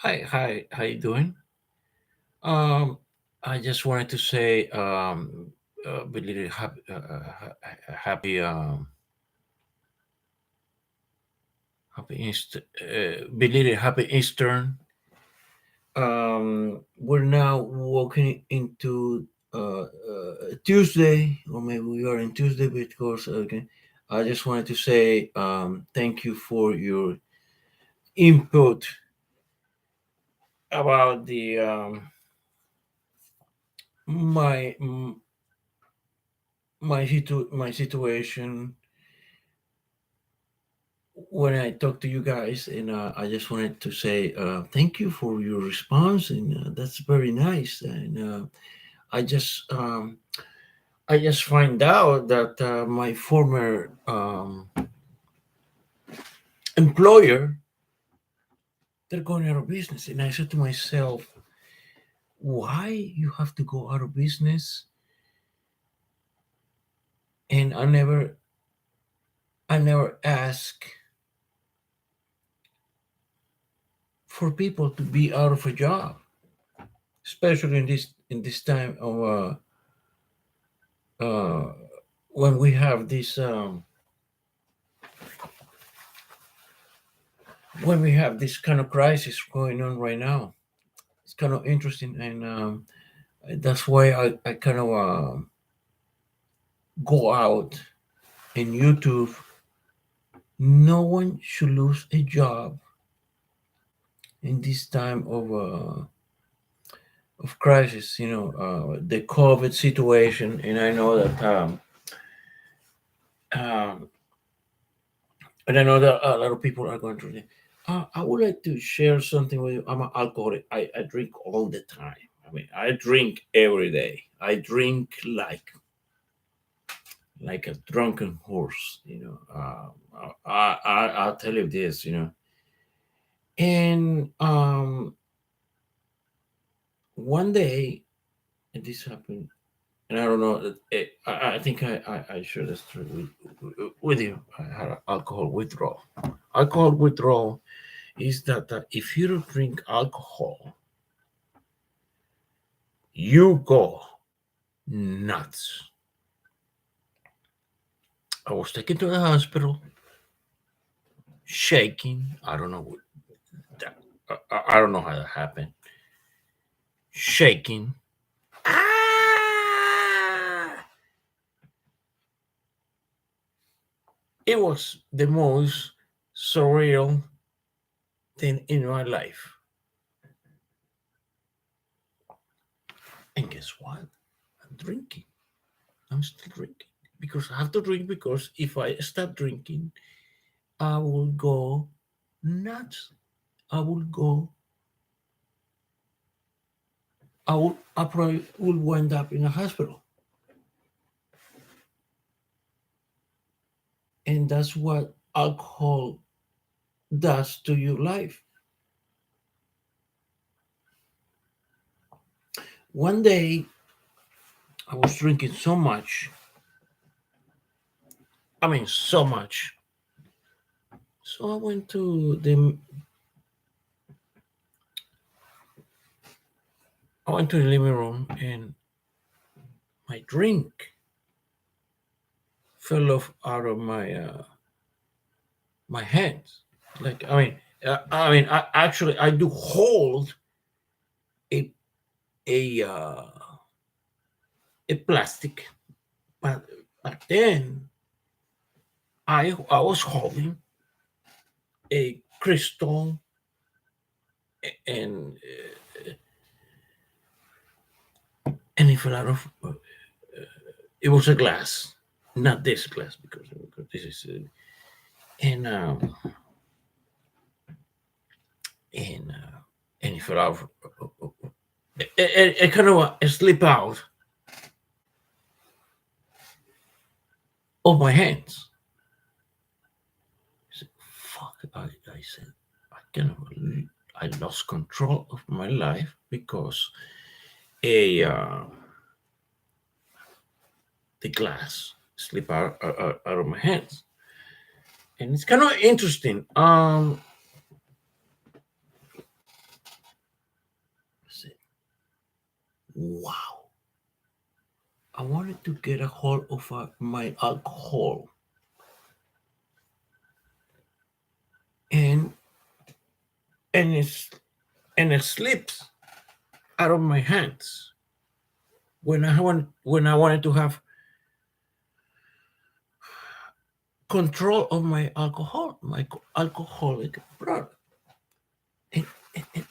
Hi, how you doing? Um, I just wanted to say, belated happy, belated happy Eastern. We're now walking into Tuesday, or maybe we are in Tuesday because okay. I just wanted to say thank you for your input about the my my situation when I talked to you guys, and I just wanted to say thank you for your response, and that's very nice. And I just find out that my former employer, they're going out of business, and I said to myself, why you have to go out of business? And I never ask for people to be out of a job, especially in this time of uh, when we have this when we have this kind of crisis going on right now. It's kind of interesting, and that's why I kind of go out in YouTube. No one should lose a job in this time of crisis. The COVID situation, and I know that um, and I know that a lot of people are going through it. I would like to share something with you. I'm an alcoholic. I drink all the time. I mean, I drink every day. I drink like a drunken horse. I'll tell you this. And one day, and this happened, and I don't know. I think I shared this story with you. I had an alcohol withdrawal. Alcohol withdrawal is that if you don't drink alcohol, you go nuts. I was taken to the hospital, shaking. I don't know what that. I don't know how that happened. Shaking. Ah! It was the most surreal thing in my life. And guess what? I'm drinking. I'm still drinking because I have to drink because if I stop drinking, I will go nuts. I will go. I probably will wind up in a hospital, and that's what alcohol does to your life. One day, I was drinking so much. I mean, so much. So I went to the living room, and my drink fell off out of my hands. Like I do hold a a uh, a plastic, but back then I was holding a crystal, and and it fell out of. It was a glass, not this glass because this is and and uh, and it fell out. It kind of slip out of my hands. I said, "Fuck!" I said, "I cannot believe I lost control of my life because a the glass slip out of my hands." And it's kind of interesting. wow, I wanted to get a hold of my alcohol, and it's and it slips out of my hands when I wanted to have control of my alcohol, my alcoholic blood. And,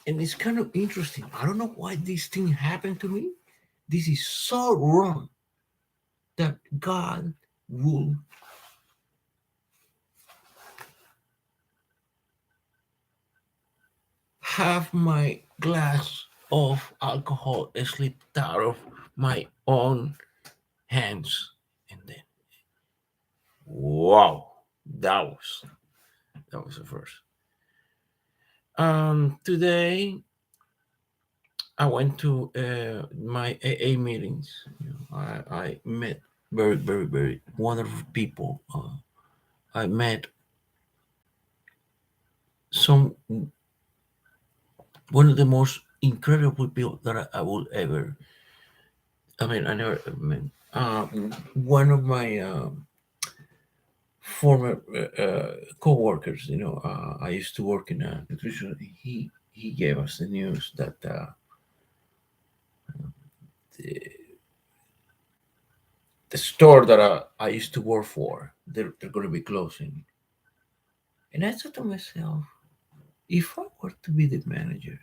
and it's kind of interesting. I don't know why this thing happened to me. This is so wrong that God will have my glass of alcohol slipped out of my own hands. And then, wow, that was that was the first. Today I went to my AA meetings. You know, I met very wonderful people. I met some one of the most incredible people that I will ever. I mean, I never met. One of my former co-workers. You know, I used to work in a nutrition. He gave us the news that the store that I used to work for, they're going to be closing. And I said to myself, if I were to be the manager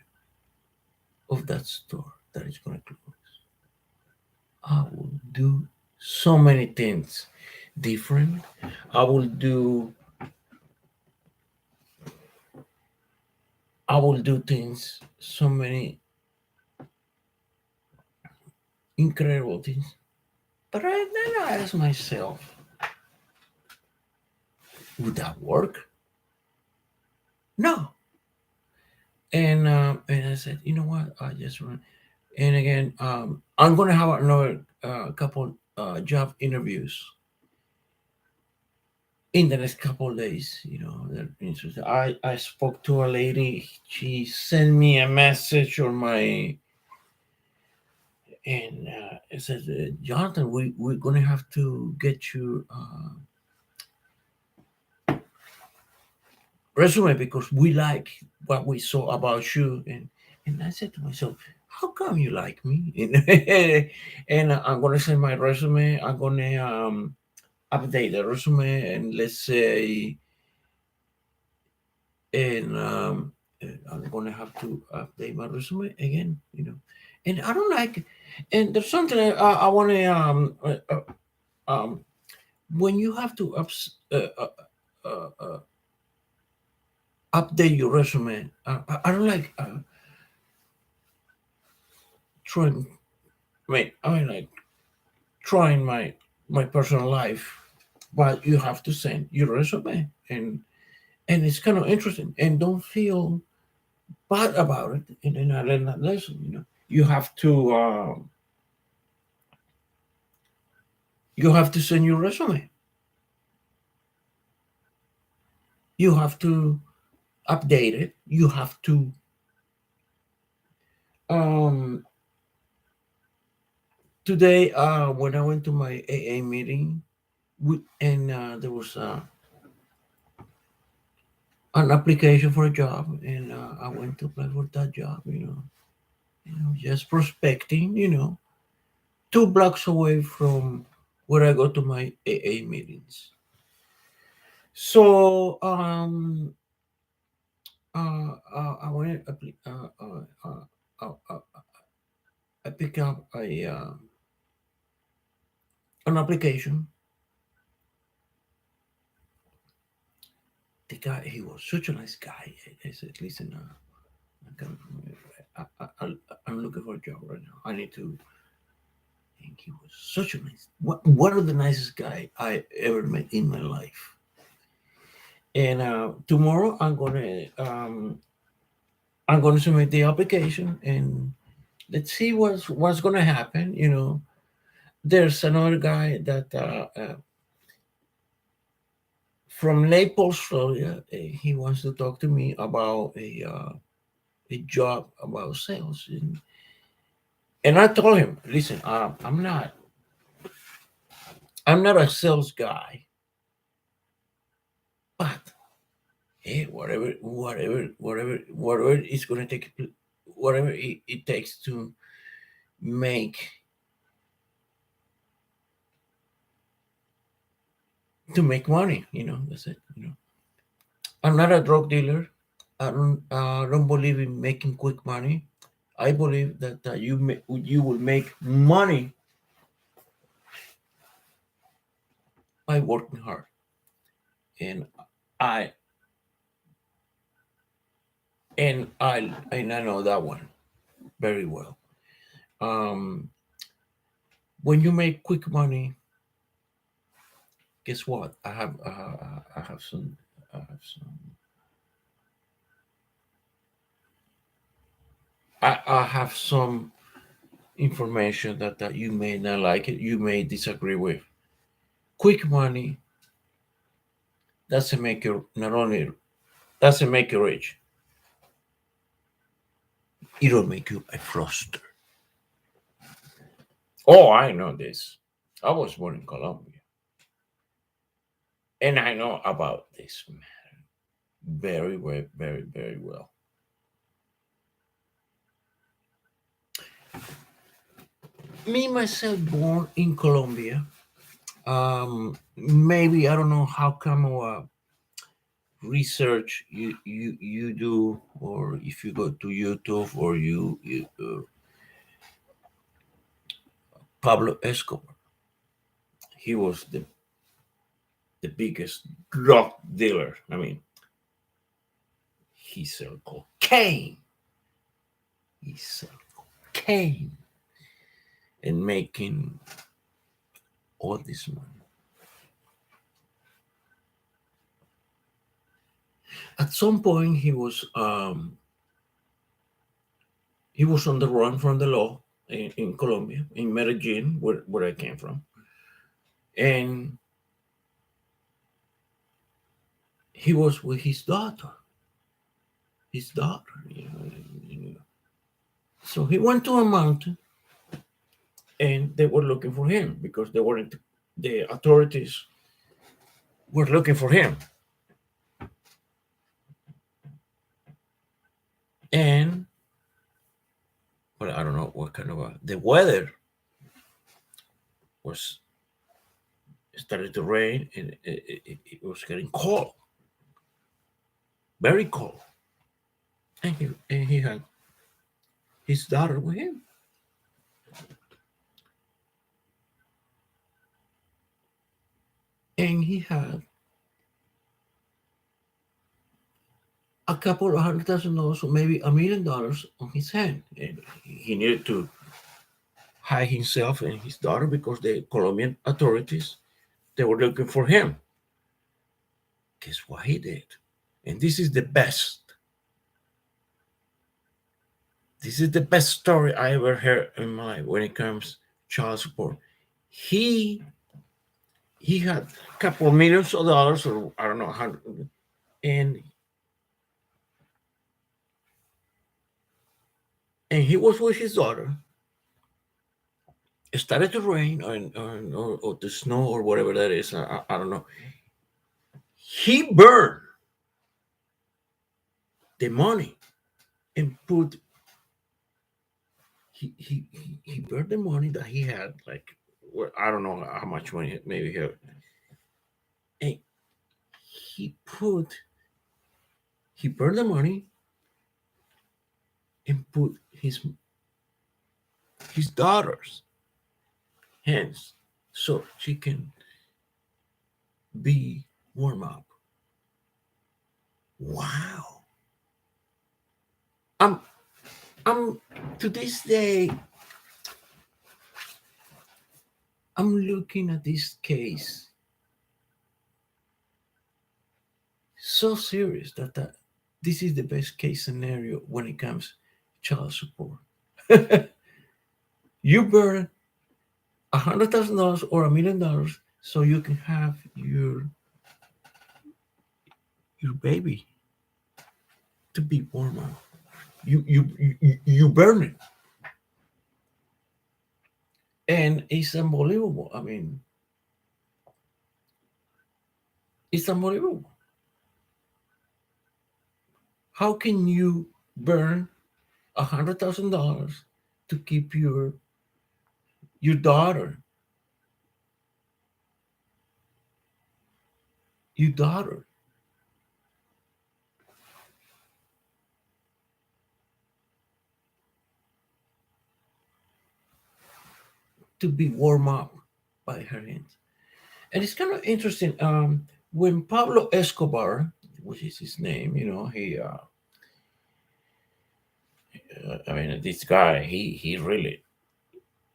of that store that is going to close, I will do so many things different. I will do I will do things, so many incredible things. But then I ask myself, would that work? No. And I said, you know what? I just want. And again, I'm gonna have another couple job interviews in the next couple of days. You know, that interesting. I spoke to a lady. She sent me a message on my and it says, Jonathan, we're gonna have to get you resume because we like what we saw about you. And I said to myself, how come you like me? And I'm gonna send my resume. I'm gonna update the resume, and let's say, and I'm gonna have to update my resume again. You know, and I don't like. And there's something I want to um when you have to update your resume. I don't like trying. I mean, like trying my personal life, but you have to send your resume, and it's kind of interesting. And don't feel bad about it. And then I learned that lesson. You know, you have to send your resume. You have to update it. You have to. Um, Today, when I went to my AA meeting, and there was an application for a job, and I went to apply for that job. Just prospecting. 2 blocks away from where I go to my AA meetings. So I went. I picked up an application. The guy, he was such a nice guy. I said, "Listen, I'm looking for a job right now. I need to." And he was such a one of the nicest guy I ever met in my life. And tomorrow I'm gonna submit the application, and let's see what's gonna happen. There's another guy that from Naples, Florida. He wants to talk to me about a job about sales, And I told him, listen, I'm not a sales guy, but hey, whatever it's gonna take, whatever it takes make to make money. That's it. I'm not a drug dealer. I don't believe in making quick money. I believe that you will make money by working hard, and I and I know that one very well. Um, when you make quick money, guess what? I have some information that you may not like it, you may disagree with. Quick money doesn't make you not only doesn't make you rich, it'll make you a froster. Oh, I know this. I was born in Colombia, and I know about this very, very, very, very well. Me myself, born in Colombia. Maybe I don't know how come research you do, or if you go to YouTube, or Pablo Escobar. He was the biggest drug dealer. I mean, he sold cocaine. He sold cocaine and making all this money. At some point, he was on the run from the law in Colombia, in Medellin, where I came from, and he was with his daughter. His daughter, So he went to a mountain, and they were looking for him because they weren't. The authorities were looking for him, and well, I don't know what kind of the weather was started to rain, and it was getting cold, very cold, and he had his daughter with him, and he had a couple of $100,000 or maybe $1 million on his hand, and he needed to hide himself and his daughter because the Colombian authorities they were looking for him. Guess what he did? And this is the best. This is the best story I ever heard in my life when it comes child support. He he had a couple of millions of dollars, or I don't know, 100, and he was with his daughter. It started to rain, or the snow, or whatever that is. I don't know. He burned the money and put he burned the money that he had, like, well, I don't know how much money maybe he had. And he put he burned the money and put his daughter's hands so she can be warm up. Wow. I'm I'm to this day I'm looking at this case so serious that this is the best case scenario when it comes child support. You burn $100,000 or $1 million so you can have your baby to be born. You burn it. And it's unbelievable. I mean, it's unbelievable. How can you burn $100,000 to keep your daughter, your daughter, to be warm up by her hands? And it's kind of interesting. When Pablo Escobar, which is his name, I mean, this guy, he really,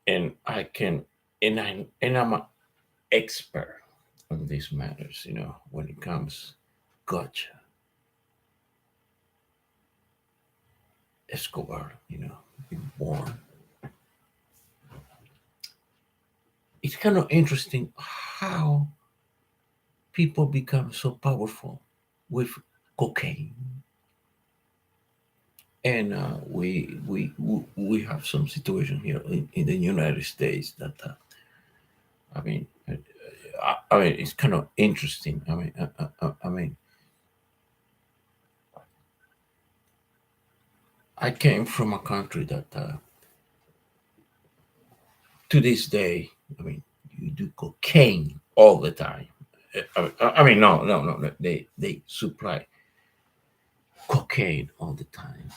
and I can, and I'm an expert on these matters. When it comes, gotcha, Escobar, being born. It's kind of interesting how people become so powerful with cocaine, and we have some situation here in the United States that I mean, I mean, it's kind of interesting. I mean, I came from a country that to this day, I mean, you do cocaine all the time. I mean, no. They supply cocaine all the time,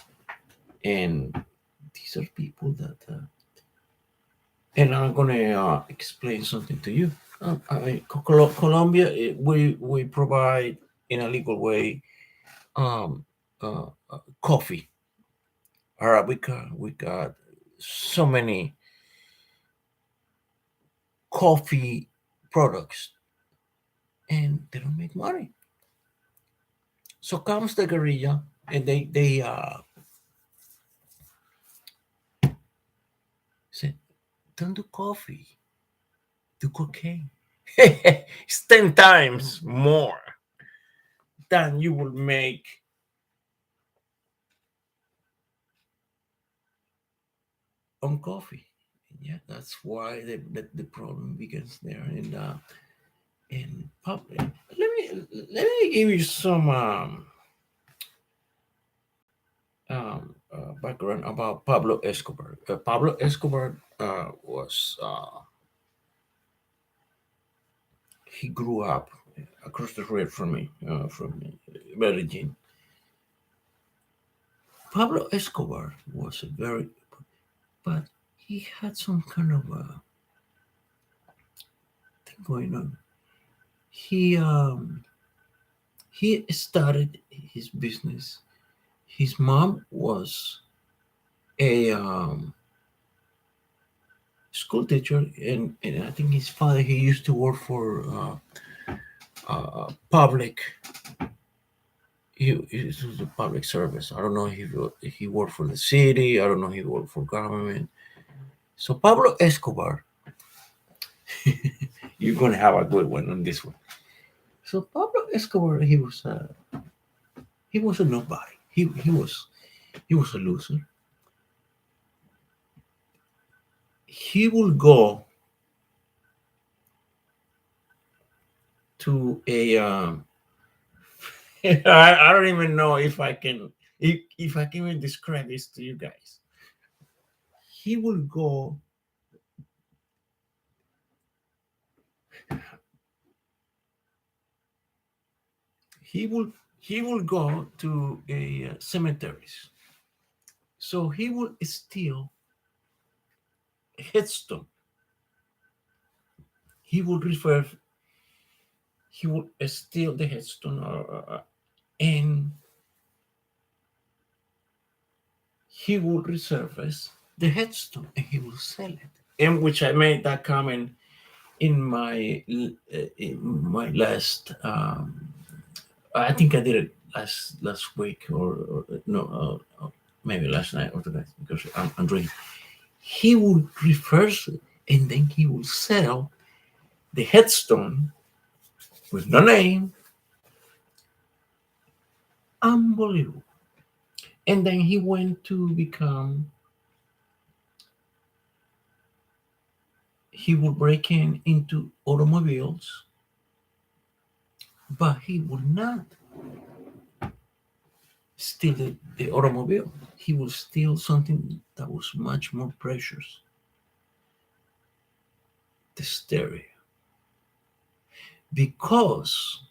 and these are people that. And I'm gonna explain something to you. I mean, Colombia, we provide in a legal way coffee, Arabica. We got so many coffee products, and they don't make money. So comes the guerrilla, and they said, "Don't do coffee, do cocaine." It's 10 times more than you will make on coffee. Yeah, that's why the problem begins there. And let me give you some background about Pablo Escobar. Pablo Escobar was he grew up across the road from me, from Medellin. Pablo Escobar was a very, but he had some kind of a thing going on. He um he started his business. His mom was a school teacher, and I think his father he used to work for public. He was a public service. I don't know if he worked for the city. I don't know if he worked for government. So Pablo Escobar, you're gonna have a good one on this one. So Pablo Escobar, he was a nobody. He was a loser. He will go to a I don't even know if I can even describe this to you guys. He will go he will go to a cemeteries. So he will steal a headstone. He will refer he will steal the headstone, and he will resurface the headstone and he will sell it. In which I made that comment in my last. I think I did it last week, or no, maybe last night or tonight, because I'm drinking. He will reverse it, and then he will sell the headstone with no name. Unbelievable. And then he went to become he would break into automobiles, but he would not steal the automobile. He would steal something that was much more precious, the stereo. Because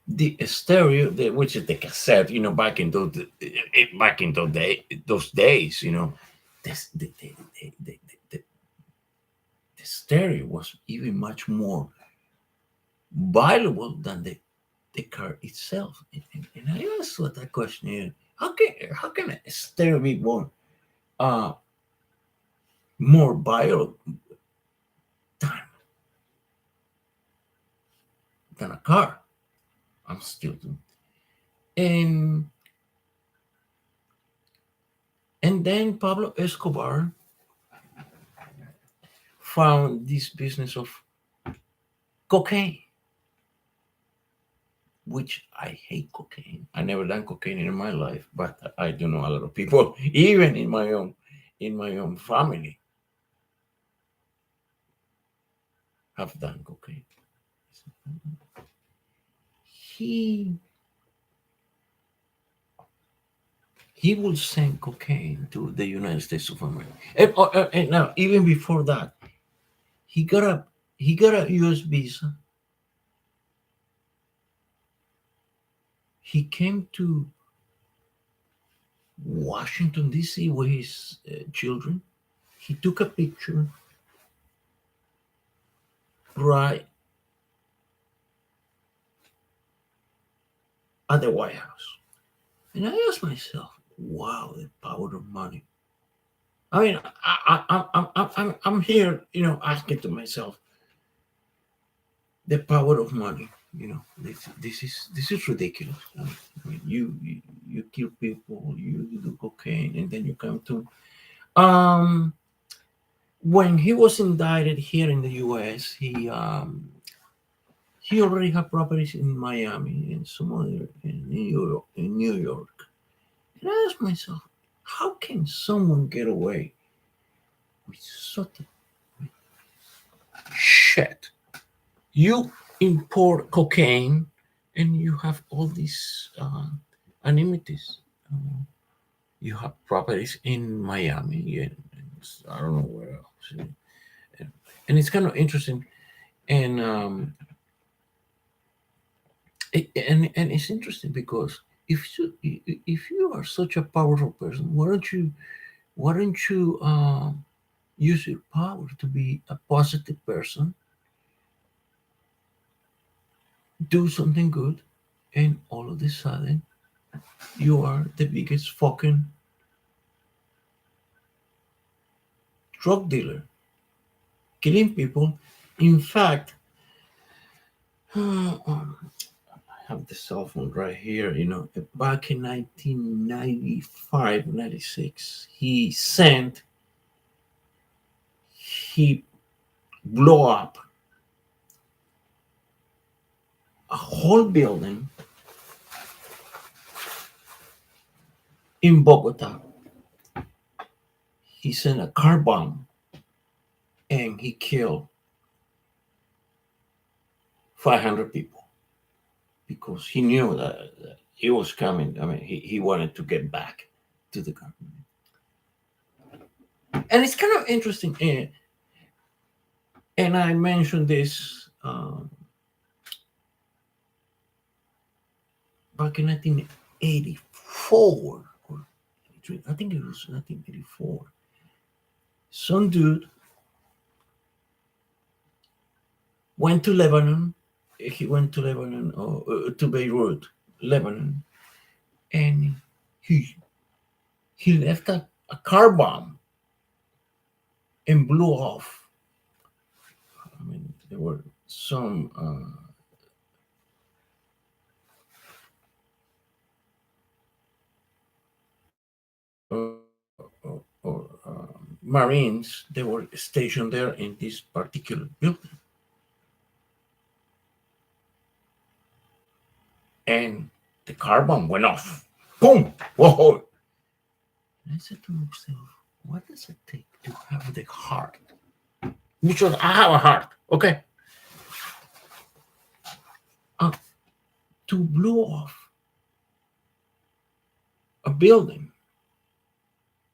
the stereo, which is the cassette, back in those days, this, the stereo was even much more valuable than the car itself. And I asked that question here: how can a stereo be uh, more valuable than a car? I'm still doing. And and then Pablo Escobar found this business of cocaine, which I hate cocaine. I never done cocaine in my life, but I do know a lot of people, even in my own family, have done cocaine. He he will send cocaine to the United States of America, and now even before that, he got a U.S. visa. He came to Washington D.C. with his children. He took a picture right at the White House, and I asked myself, "Wow, the power of money." I mean, I'm here, asking to myself, the power of money. This is ridiculous. I mean, you kill people, you do cocaine, and then you come to. When he was indicted here in the U.S., he already had properties in Miami and some other in New York. And I asked myself, how can someone get away with such shit? You import cocaine, and you have all these anonymous. Uh, you have properties in Miami, and I don't know where else. And it's kind of interesting, and and it's interesting because if you are such a powerful person, why don't you use your power to be a positive person, do something good, and all of a sudden you are the biggest fucking drug dealer, killing people. In fact, I have the cell phone right here. Back in 1995, 96, he blew up a whole building in Bogota. He sent a car bomb and he killed 500 people because he knew that he was coming. I mean, he wanted to get back to the government. And it's kind of interesting. And I mentioned this back in 1984, or I think it was 1984. Some dude went to Lebanon. He went to Lebanon, or to Beirut, Lebanon, and he left a car bomb and blew off. I mean, there were some Marines. They were stationed there in this particular building, and the car bomb went off. Boom! Whoa! And I said to myself, what does it take to have the heart, which was I have a heart, okay, uh, to blow off a building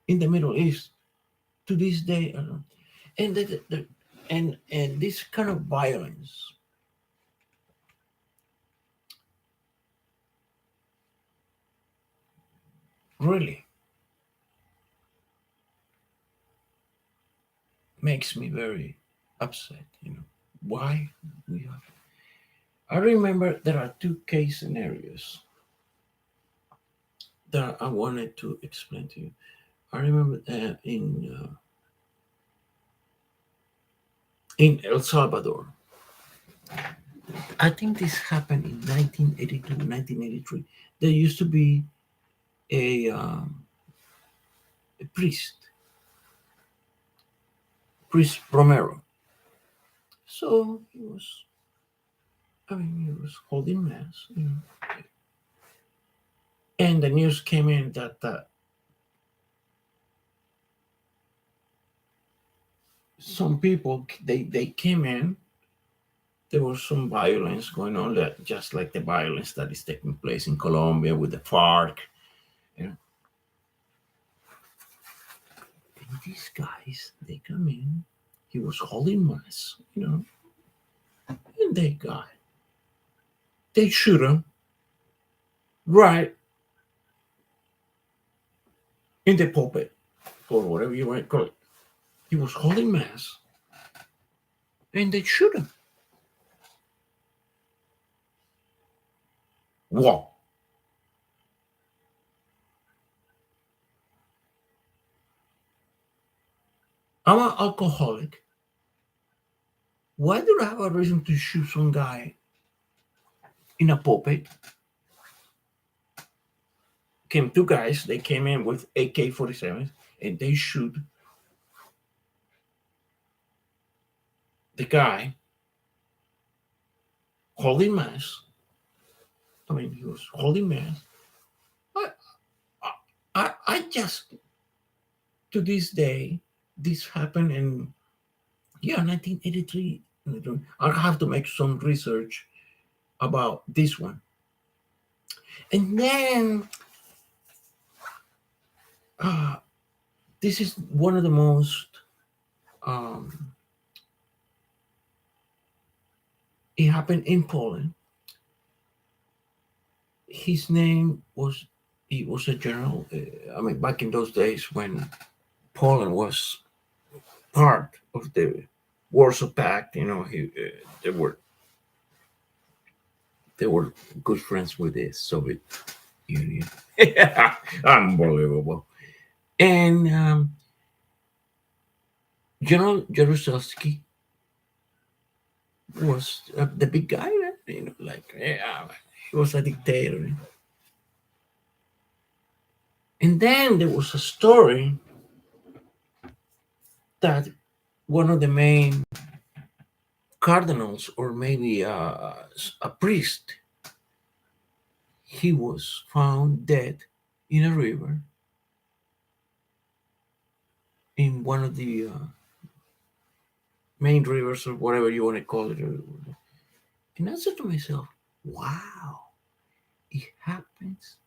in the Middle East to this day, and and this kind of violence really makes me very upset. Why we have. I remember there are two case scenarios that I wanted to explain to you. I remember in El Salvador. I think this happened in 1982, 1983. There used to be a priest Romero. So he was holding mass, and the news came in that some people they came in. There was some violence going on, that just like the violence that is taking place in Colombia with the FARC. You know, and these guys they come in. He was holding mass, and they shoot him right in the pulpit or whatever you want to call it. He was holding mass, and they shoot him. Wow. I'm an alcoholic. Why do I have a reason to shoot some guy in a pulpit? Came two guys. They came in with AK-47s, and they shoot the guy holding mass. I mean, he was holding mass. I just, to this day, this happened in 1983. I have to make some research about this one. And then this is one of the most it happened in Poland. His name was he was a general. I mean, back in those days when Poland was part of the Warsaw Pact, they were good friends with the Soviet Union. Unbelievable. And General Jaruzelski was the big guy, he was a dictator. And then there was a story that one of the main cardinals, or maybe a priest, he was found dead in a river in one of the main rivers, or whatever you want to call it. And I said to myself, wow, it happens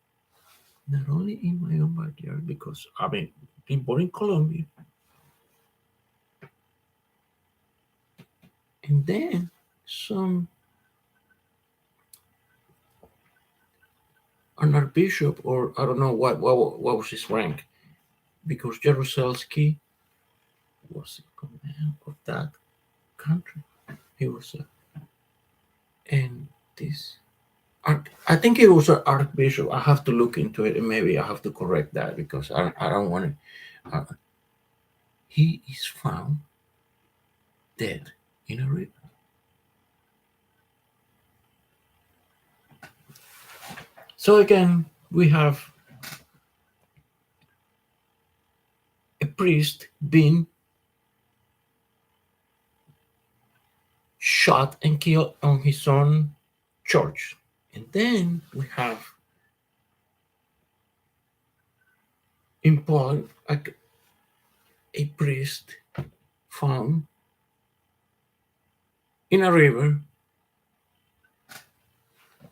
not only in my own backyard, because I've been born in Colombia. And then some an archbishop, or I don't know what was his rank, because Jaruzelski was in command of that country. He was and this I think it was an archbishop. I have to look into it, and maybe I have to correct that, because I don't want to. He is found dead in a river. So again, we have a priest being shot and killed on his own church. And then we have in Poland a priest found in a river.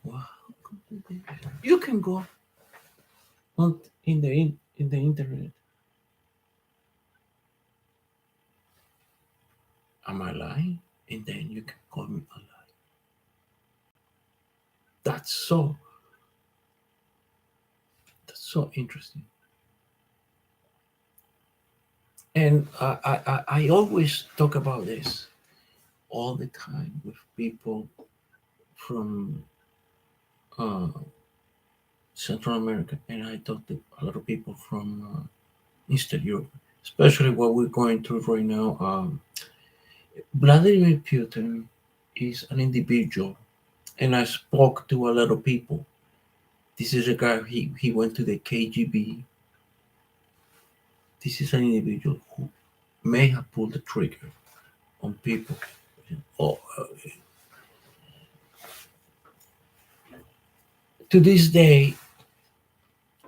Wow. You can go on in the internet. Am I lying? And then you can call me a lie. That's so that's so interesting. And I always talk about this all the time with people from uh, Central America, and I talk to a lot of people from Eastern Europe, especially what we're going through right now. Vladimir Putin is an individual, and I spoke to a lot of people. This is a guy, he went to the KGB. This is an individual who may have pulled the trigger on people. Oh, to this day,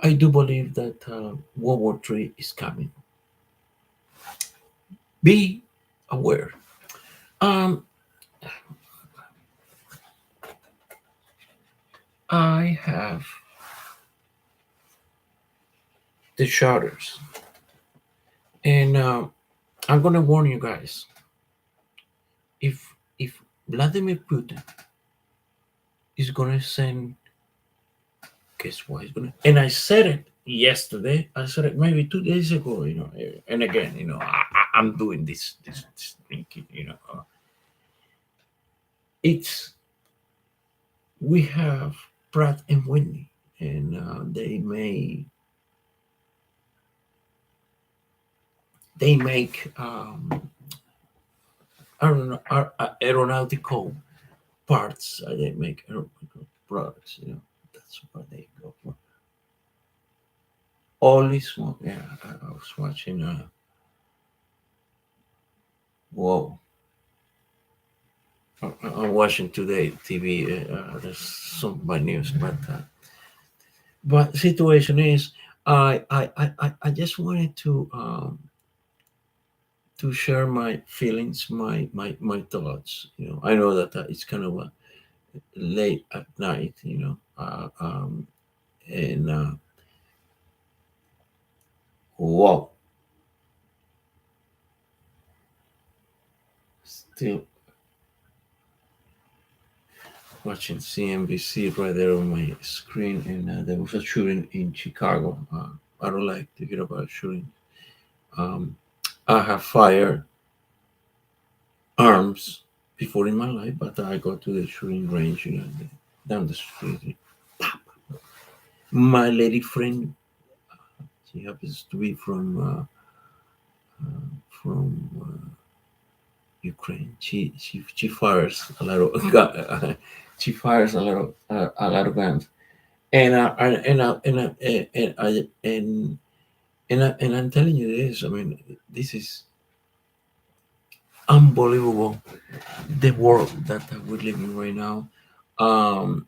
I do believe that World War III is coming. Be aware. Um, I have the charters, and I'm gonna warn you guys. If Vladimir Putin is gonna send, guess what? He's gonna. And I said it yesterday. I said it maybe 2 days ago. And again, I'm doing this thinking. It's we have Pratt and Whitney, and they make I don't know aeronautical parts. They make aeronautical products. That's what they go for. All this one, yeah. I was watching. Whoa. I'm watching today TV. There's some bad news, but the situation is, I just wanted to share my feelings, my thoughts. I know that it's kind of late at night. And wow, still watching CNBC right there on my screen, and there was a shooting in Chicago. I don't like to hear about shooting. Um, I have fired arms before in my life, but I go to the shooting range, down the street. Pop. My lady friend, she happens to be from Ukraine. She fires a lot of she fires a lot of guns, and I'm telling you this. I mean, this is unbelievable. The world that we're living right now. Um,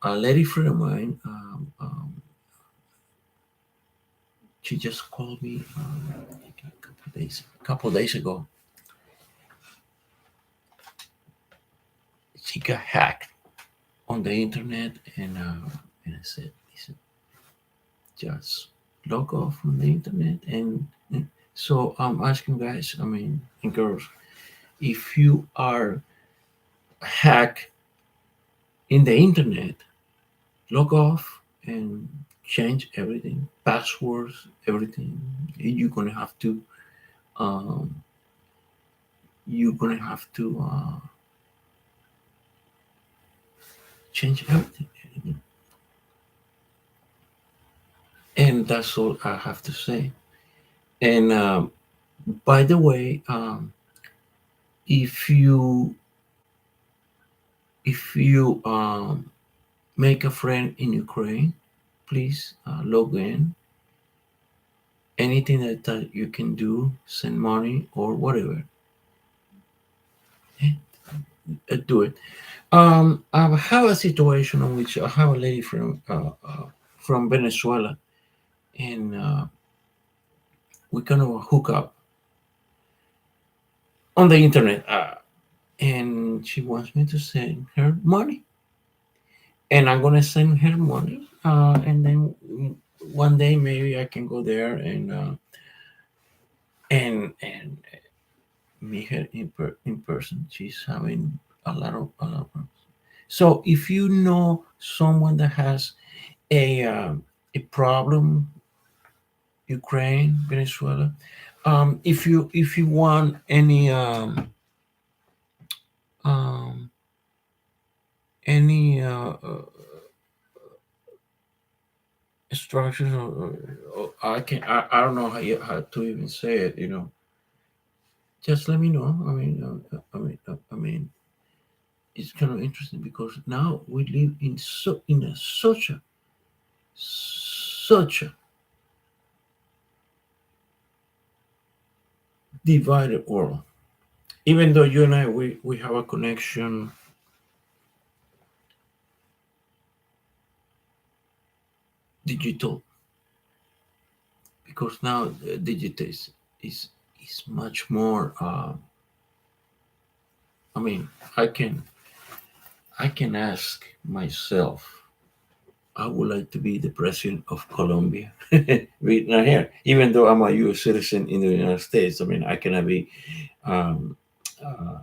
a lady friend of mine, she just called me like a couple days ago. She got hacked on the internet, and I said, listen, just log off from the internet. And so I'm asking guys, I mean, and girls, if you are hacked in the internet, log off and change everything, passwords, everything. You're gonna have to, um, you're gonna have to change everything. And that's all I have to say. And by the way, if you make a friend in Ukraine, please log in. Anything that you can do, send money or whatever, do it. I have a situation in which I have a lady from Venezuela, and we kind of hook up. on the internet, and she wants me to send her money, and I'm gonna send her money, and then one day maybe I can go there and meet her in person. She's having a lot of problems. So if you know someone that has a problem, Ukraine, Venezuela, if you want um, any structures, or I don't know how to even say it. Just let me know. I mean, it's kind of interesting because now we live in such a divided world. Even though you and I we have a connection digital, because now digital is much more. I mean, I can I can ask myself, I would like to be the president of Colombia. Right here, even though I'm a U.S. citizen in the United States, I mean, I cannot be um, uh,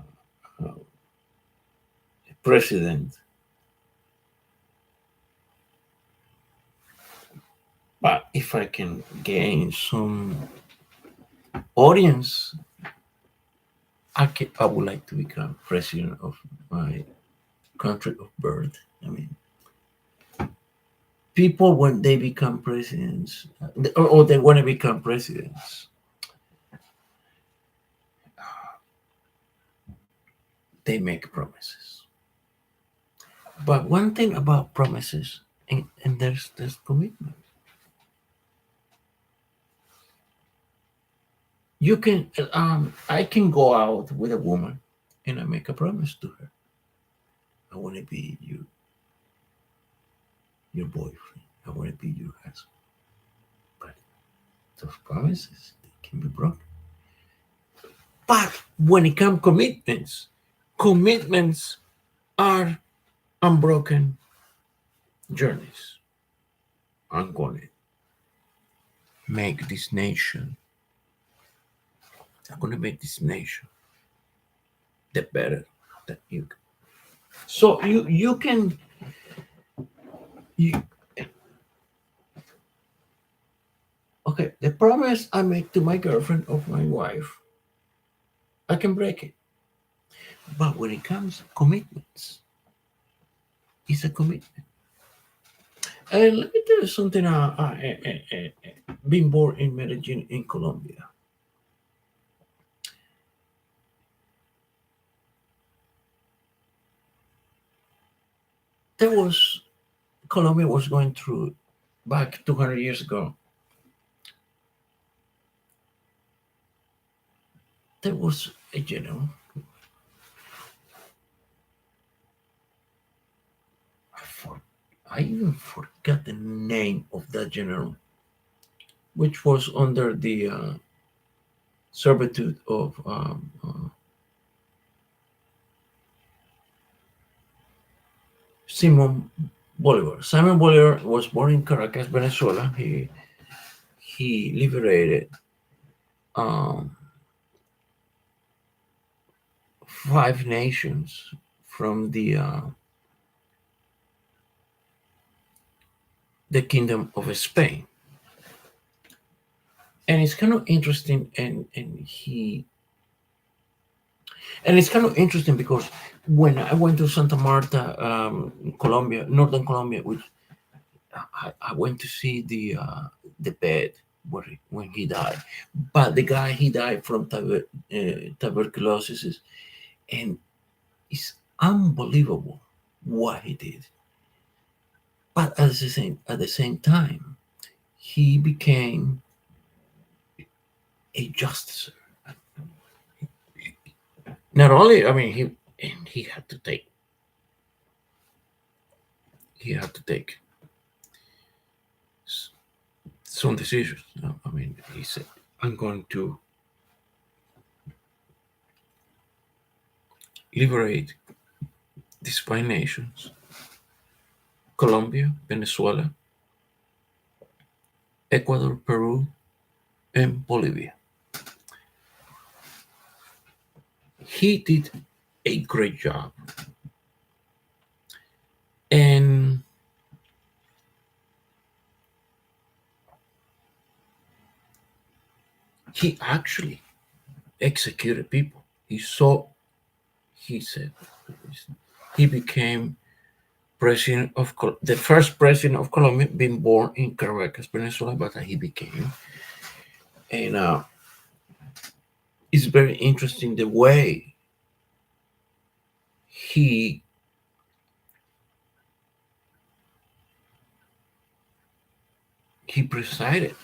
uh, president. But if I can gain some audience, I would like to become president of my country of birth. I mean, people when they become presidents, or they want to become presidents, they make promises. But one thing about promises, and there's commitment. I can go out with a woman, and I make a promise to her. I want to be your boyfriend. I want to be your husband. But those promises, they can be broken. But when it comes commitments are unbroken journeys. I'm going to make this nation. I'm going to make this nation the better that you. So you can you okay. The promise I make to my girlfriend of my wife, I can break it. But when it comes to commitments, it's a commitment. And let me tell you something. Being born in Medellin, in Colombia, there was Colombia was going through back 200 years ago. There was a general. I, for, I even forgot the name of that general, which was under the servitude of Simon Bolivar. Simon Bolivar was born in Caracas, Venezuela. He liberated um, 5 nations from the Kingdom of Spain, and it's kind of interesting. And it's kind of interesting because when I went to Santa Marta, Colombia, northern Colombia, which I went to see the bed when he died. But the guy, he died from tuberculosis, and it's unbelievable what he did. But at the same time, he became a justicer. Not only, I mean, he had to take some decisions. I mean, he said, "I'm going to liberate these five nations: Colombia, Venezuela, Ecuador, Peru, and Bolivia. He did a great job. And he actually executed people. He said, he became president of the first president of Colombia, being born in Caracas, Venezuela, but he became. And it's very interesting the way he presided,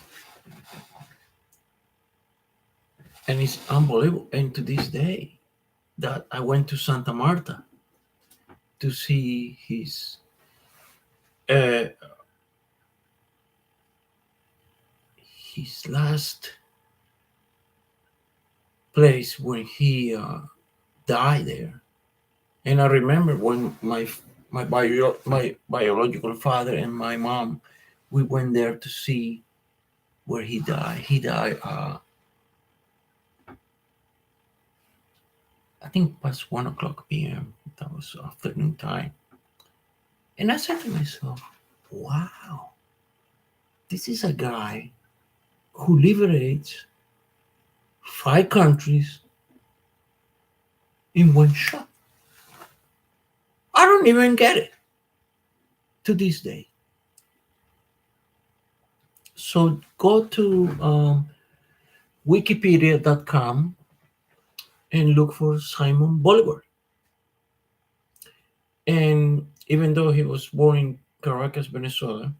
and it's unbelievable. And to this day, that I went to Santa Marta to see uh, his last place when he died there. And I remember when my biological father and my mom, we went there to see where he died. He died, I think, past 1 o'clock p.m. That was afternoon time. And I said to myself, "Wow, this is a guy who liberates five countries in one shot." I don't even get it to this day. So go to wikipedia.com and look for Simon Bolivar. And even though he was born in Caracas, Venezuela,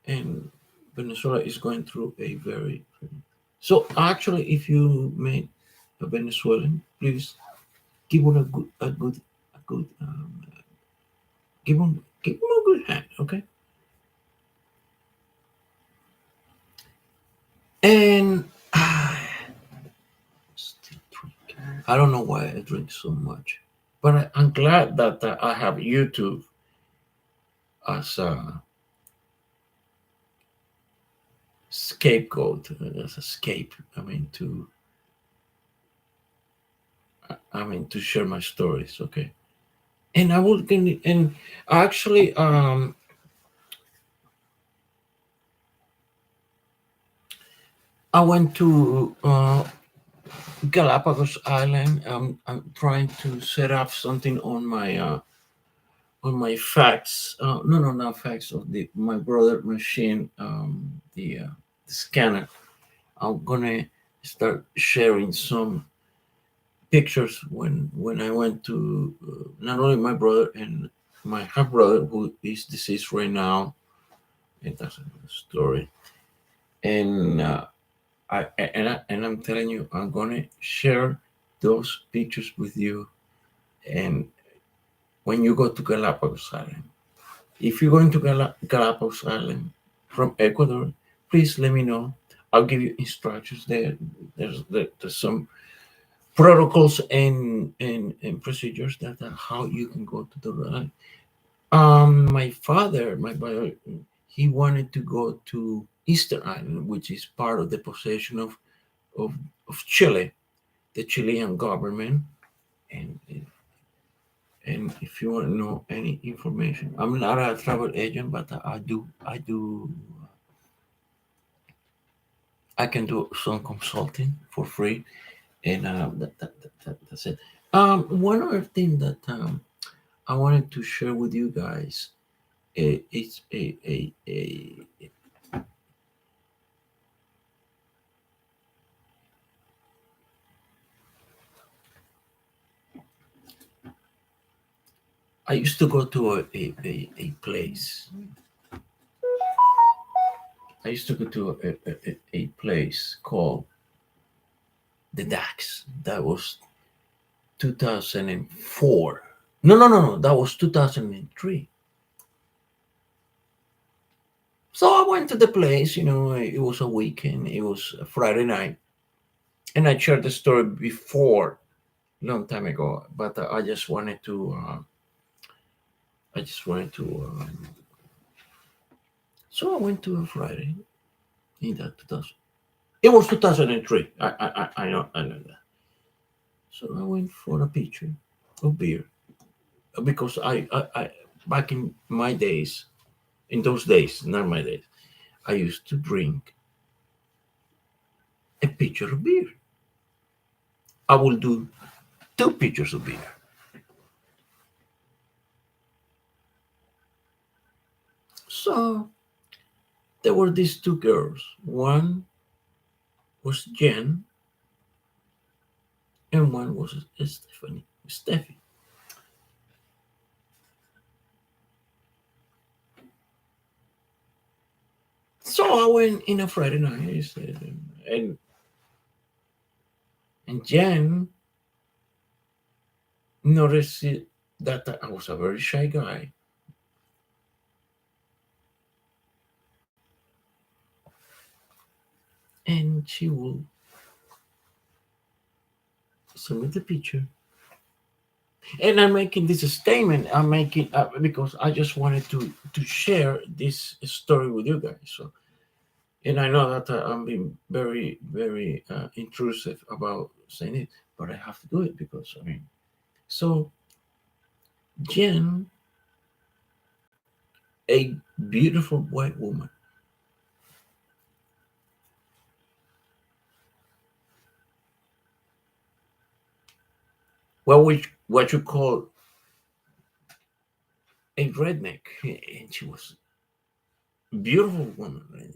and Venezuela is going through a very, so actually, if you meet a Venezuelan, please give him a good, give him a good hand, okay? And I don't know why I drink so much, but I'm glad that I have YouTube as a scapegoat, as a scape. To share my stories, okay? And actually, I went to Galapagos Island. I'm trying to set up something on my fax. No, not fax. Of my brother machine. The scanner. I'm gonna start sharing some pictures when I went to not only my brother and my half brother who is deceased right now. And that's another story. And I'm telling you, I'm gonna share those pictures with you. And when you go to Galapagos Island, if you're going to Galapagos Island from Ecuador, please let me know. I'll give you instructions there. There's some protocols and procedures that how you can go to the island. My father, he wanted to go to Easter Island, which is part of the possession of, of Chile, the Chilean government. And and if you want to know any information, I'm not a travel agent, but I can do some consulting for free, and that's it. One other thing that I wanted to share with you guys, it's a I used to go to a place. I used to go to a place called the Dax. That was 2004. No. That was 2003. So I went to the place. It was a weekend. It was a Friday night, and I shared the story before long time ago, but I just wanted to. I just wanted to. So I went to a Friday in that 2000. It was 2003. I know that. So I went for a pitcher of beer because I back in my days, in those days, not my days, I used to drink a pitcher of beer. I will do two pitchers of beer. So there were these two girls. One was Jen, and one was Stephanie. Steffi. So I went in a Friday night, and Jen noticed that I was a very shy guy, and she will send me the picture. And I'm making this statement. I'm making because I just wanted to share this story with you guys. So, and I know that I'm being very intrusive about saying it, but I have to do it because I mean, so Jen, a beautiful white woman, what you call a redneck, and she was a beautiful woman, right?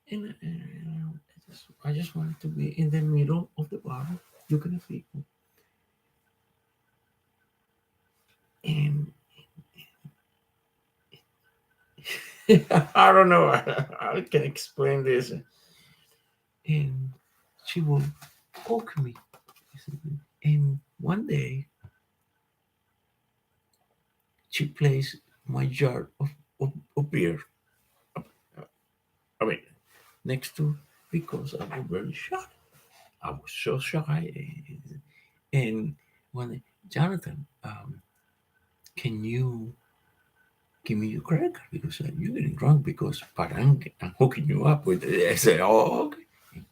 And I just wanted to be in the middle of the bar, looking at people, and I don't know. I can explain this. And she will poke me. And one day, she placed my jar of beer. I mean, next to because I was very shy. I was so shy. And when Jonathan, can you give me your credit card because you're getting drunk because but I'm hooking you up with it. I said, oh, okay. And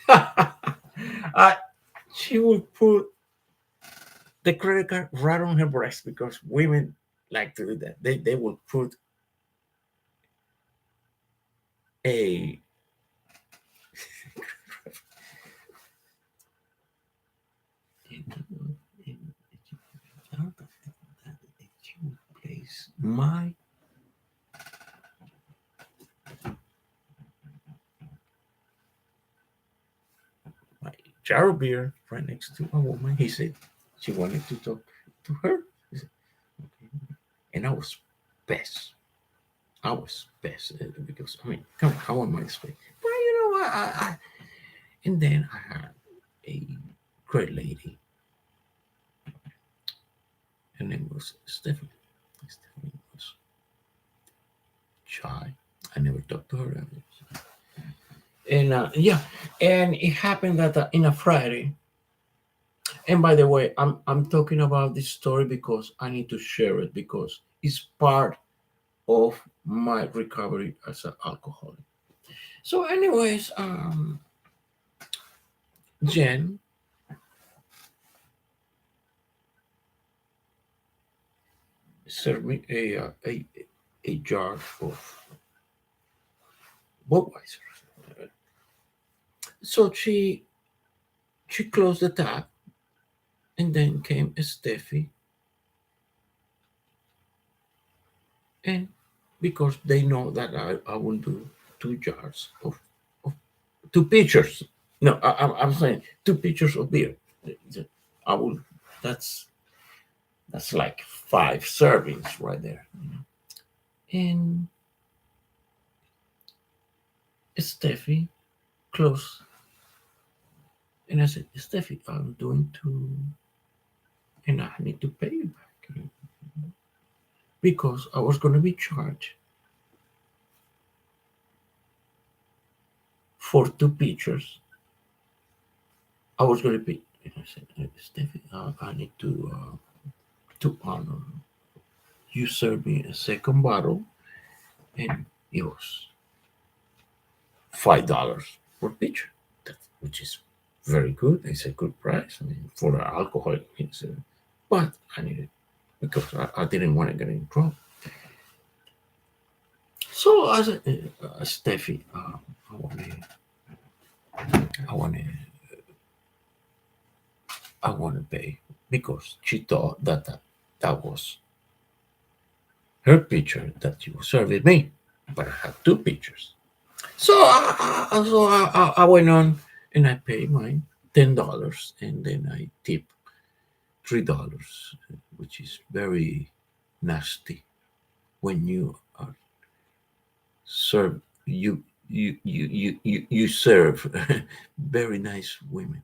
uh, she would put the credit card right on her breast because women like to do that. They will put a she would place my jar of beer right next to a woman. He said she wanted to talk to her. He said, okay. And I was best. I was best because I mean, come on, how am I explaining? Well, you know what? And then I had a great lady. Her name was Stephanie. Stephanie was shy. I never talked to her. And yeah, and it happened that in a Friday. And by the way, I'm talking about this story because I need to share it because it's part of my recovery as an alcoholic. So, anyways, Jen served me a jar of Budweiser. So she closed the tap, and then came Steffi, and because they know that I will do two jars of two pitchers. No, I'm saying two pitchers of beer. I will. That's that's like five servings right there. And Steffi closed, and I said, Steffi, I'm doing two, and I need to pay you back because I was going to be charged for two pitchers. I was going to be And I said, Steffi, I need to honor you. Serve me a second bottle, and it was $5 per pitcher, which is very good. It's a good price. I mean, for alcohol, but I needed because I didn't want to get in trouble. So I said, Steffi, I want to, I want to pay because she thought that was her picture that she was serving me, but I had two pictures. So I went on and I paid mine $10, and then I tip $3, which is very nasty when you are serve you serve very nice women.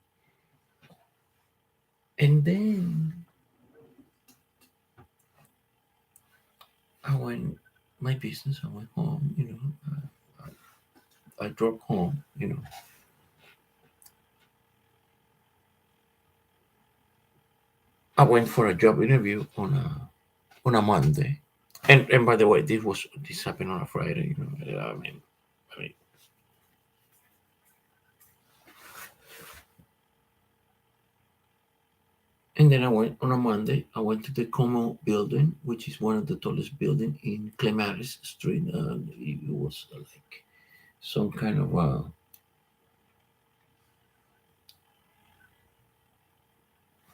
And then I went my business. I went home. I drove home. I went for a job interview on a Monday. And by the way, this happened on a Friday. I mean, and then I went on a Monday. I went to the Como building, which is one of the tallest building in Clemaris Street. It was like some kind of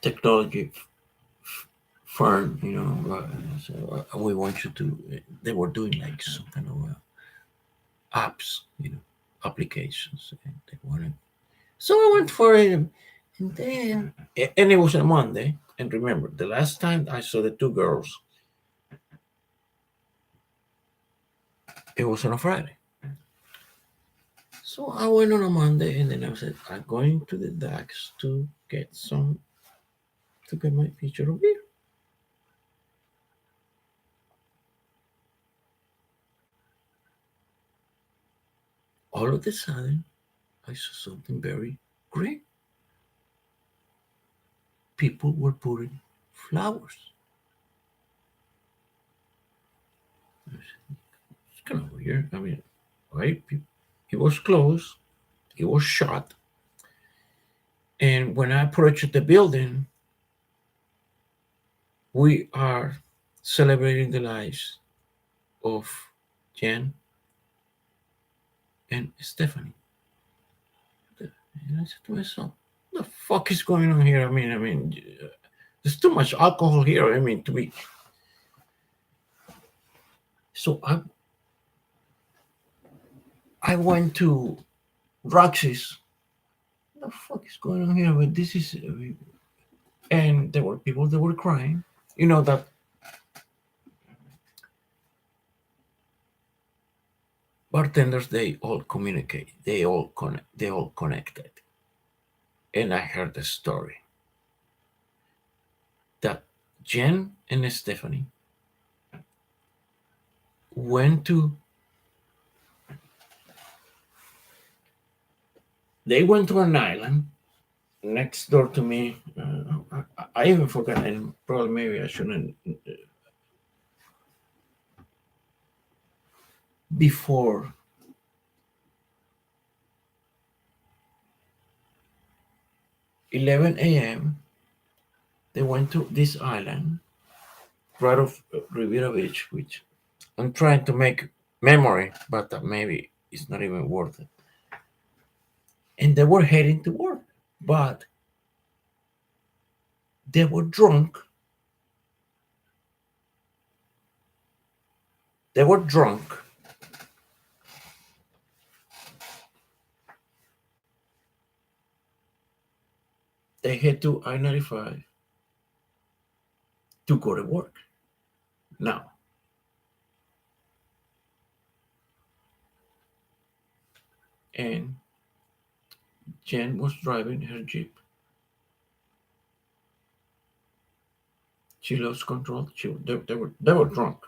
technology firm. So we want you to. They were doing like some kind of apps, applications, and they wanted. So I went for it, and then and it was a Monday. And remember, the last time I saw the two girls, it was on a Friday. So I went on a Monday, and then I said, I'm going to the DAX to get my picture of beer. All of a sudden, I saw something very great. People were putting flowers. It's kind of weird. I mean, right? It was closed. It was shut. And when I approached the building, we are celebrating the lives of Jen and Stephanie. And I said to myself, "What the fuck is going on here? There's too much alcohol here. I mean, to be." So I went to Roxy's. What the fuck is going on here? But this is, and there were people that were crying. You know that bartenders, they all communicate. They all connect. They all connected. And I heard the story that Jen and Stephanie went to they went to an island next door to me. I even forgot, and probably maybe I shouldn't. Before 11 a.m., they went to this island right off Riviera Beach, which I'm trying to make memory, but maybe it's not even worth it. And they were heading to work, but they were drunk. They were drunk. They head to I-95 to go to work. Now, and Jen was driving her Jeep. She lost control. They were drunk.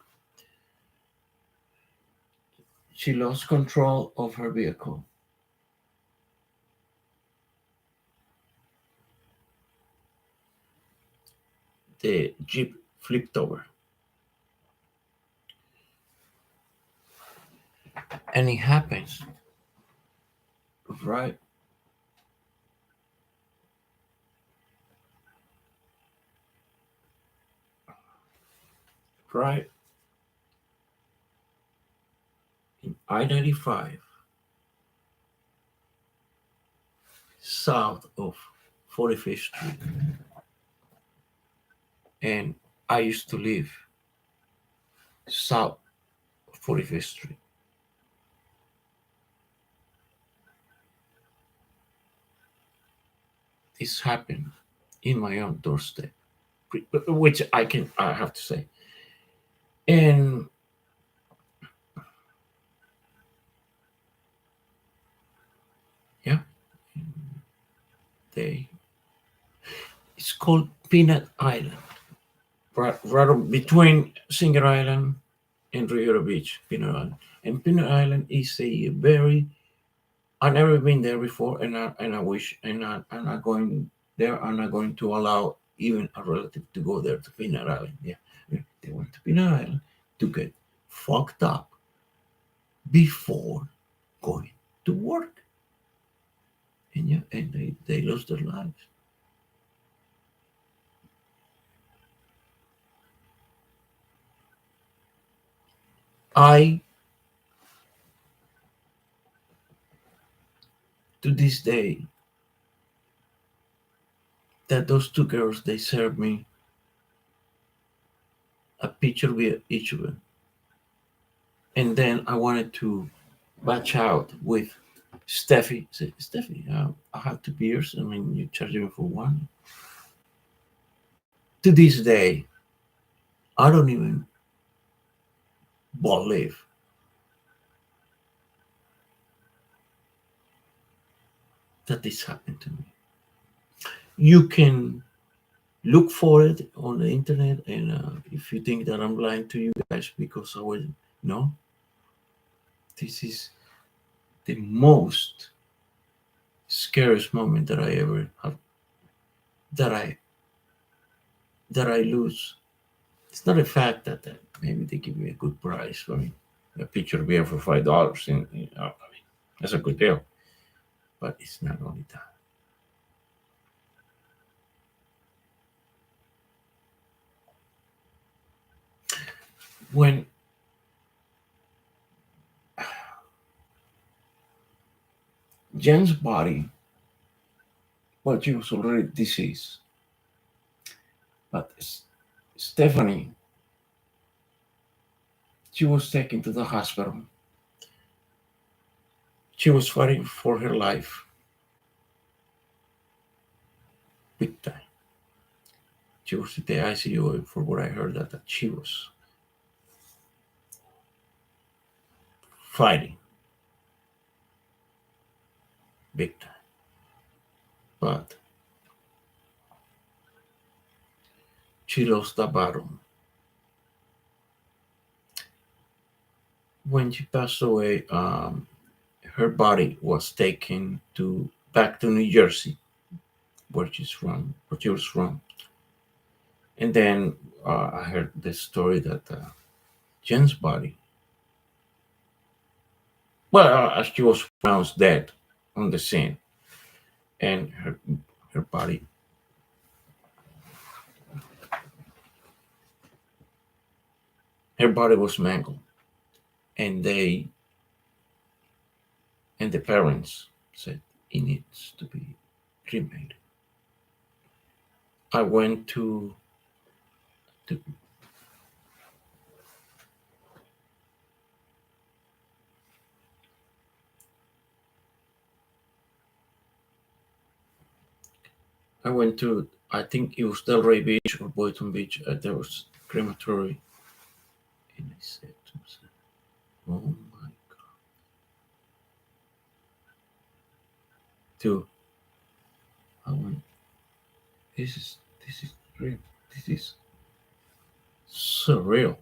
She lost control of her vehicle. the Jeep flipped over. And it happens right right in I-95 south of 45th Street. And I used to live south of 45th Street. This happened in my own doorstep, which I have to say. And yeah, they it's called Peanut Island, right between Singer Island and Riviera Beach, Peanut Island. And Peanut Island is a very I've never been there before, and I wish, I'm not going there. I'm not going to allow even a relative to go there to Peanut Island. Yeah, they went to Peanut Island to get fucked up before going to work, and yeah, and they lost their lives. I to this day that those two girls they served me a picture with each of them, and then I wanted to batch out with Steffi. Say, Steffi, I have two beers. I mean, you charge me for one. To this day, I don't even believe that this happened to me. You can look for it on the internet, and if you think that I'm lying to you guys because I was no, this is the most scariest moment that I ever have that I lose. It's not a fact that maybe they give me a good price for me, a picture beer for $5, and I mean, that's a good deal. But it's not only that. When Jen's body, well, she was already deceased, but Stephanie, she was taken to the hospital. She was fighting for her life, big time. She was in the ICU, for what I heard, that she was fighting big time. But she lost the battle. When she passed away, her body was taken to back to New Jersey, where she was from. And then I heard the story that Jen's body, well, she was pronounced dead on the scene, and her body, was mangled, and the parents said it needs to be cremated. I went to I think it was Delray Beach or Boynton Beach. There was crematory, and I said to myself, "Oh my God!" Dude, I went. This is real. This is surreal.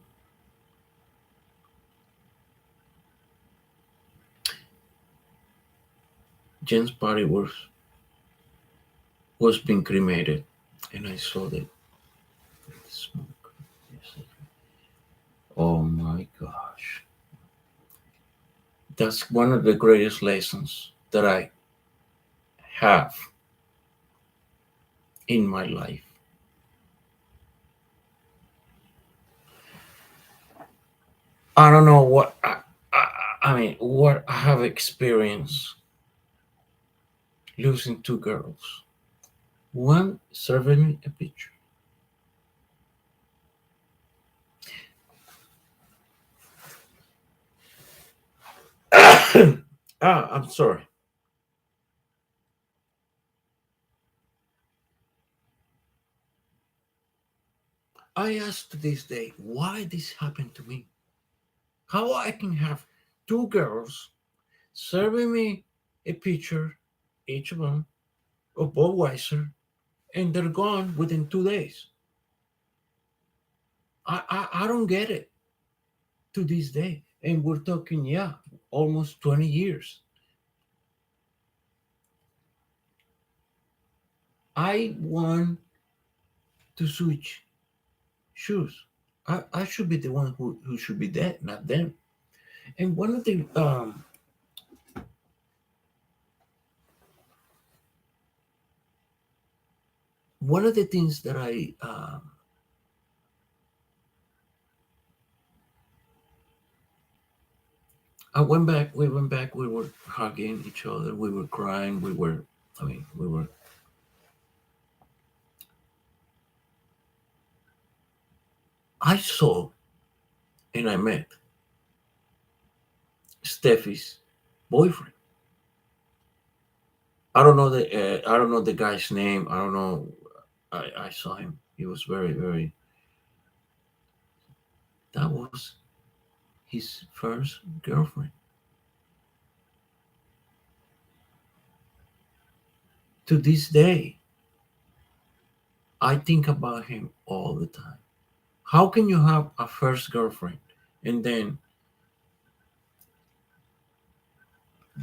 Jen's body was being cremated, and I saw gosh, that's one of the greatest lessons that I have in my life. I don't know what I mean, what I have experienced losing two girls. One serving me a picture. I'm sorry. I ask to this day why this happened to me. How I can have two girls serving me a picture, each of them, of Budweiser, and they're gone within 2 days. I don't get it to this day. And we're talking, yeah, almost 20 years. I want to switch shoes. I should be the one who should be dead, not them. And one of the things that I went back. We went back. We were hugging each other. We were crying. I mean, we were. I saw and I met Steffi's boyfriend. I don't know the guy's name. I don't know. I saw him. He was very, very. That was his first girlfriend. To this day, I think about him all the time. How can you have a first girlfriend and then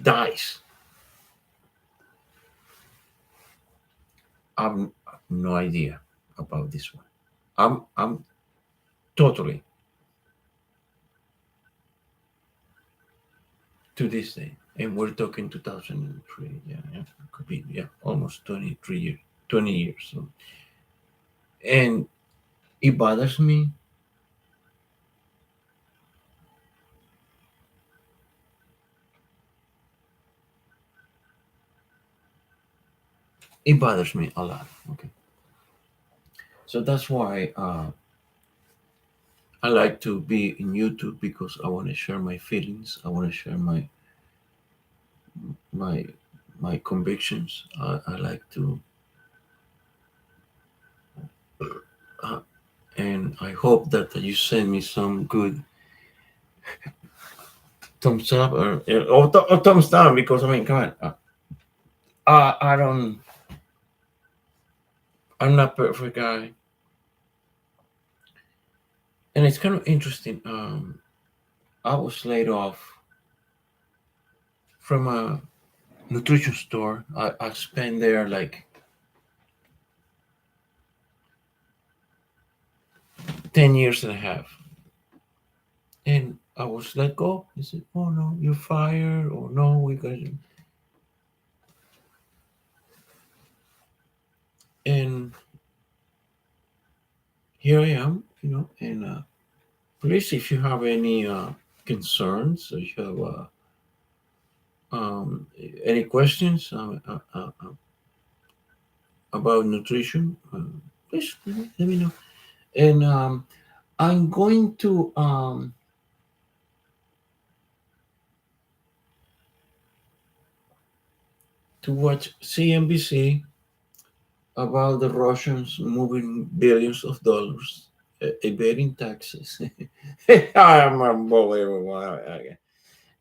dies? I've no idea about this one. I'm totally to this day, and we're talking 2003. Yeah, yeah, could be, yeah, almost 23 years, 20 years. So, and it bothers me. It bothers me a lot. Okay, so that's why I like to be in YouTube because I want to share my feelings. I want to share my my convictions. I like to, uh, and I hope that you send me some good thumbs up or thumbs down because I mean, come on, I don't, I'm not perfect guy, and it's kind of interesting. I was laid off from a nutrition store. I spent there like 10 years and a half, and I was let go. He said, "Oh no, you're fired," or "No, we got you." And here I am, and please, if you have any concerns, or you have any questions about nutrition, please let me know. And I'm going to watch CNBC about the Russians moving billions of dollars, evading taxes. I'm unbelievable.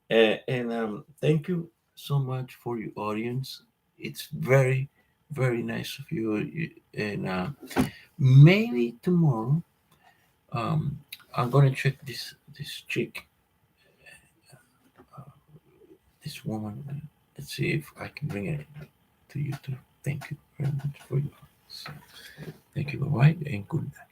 And thank you so much for your audience. It's very, very nice of you. And maybe tomorrow, um, I'm gonna check this chick, uh, this woman. Let's see if I can bring it to YouTube. Thank you very much for your. Thank you. Bye bye and good night.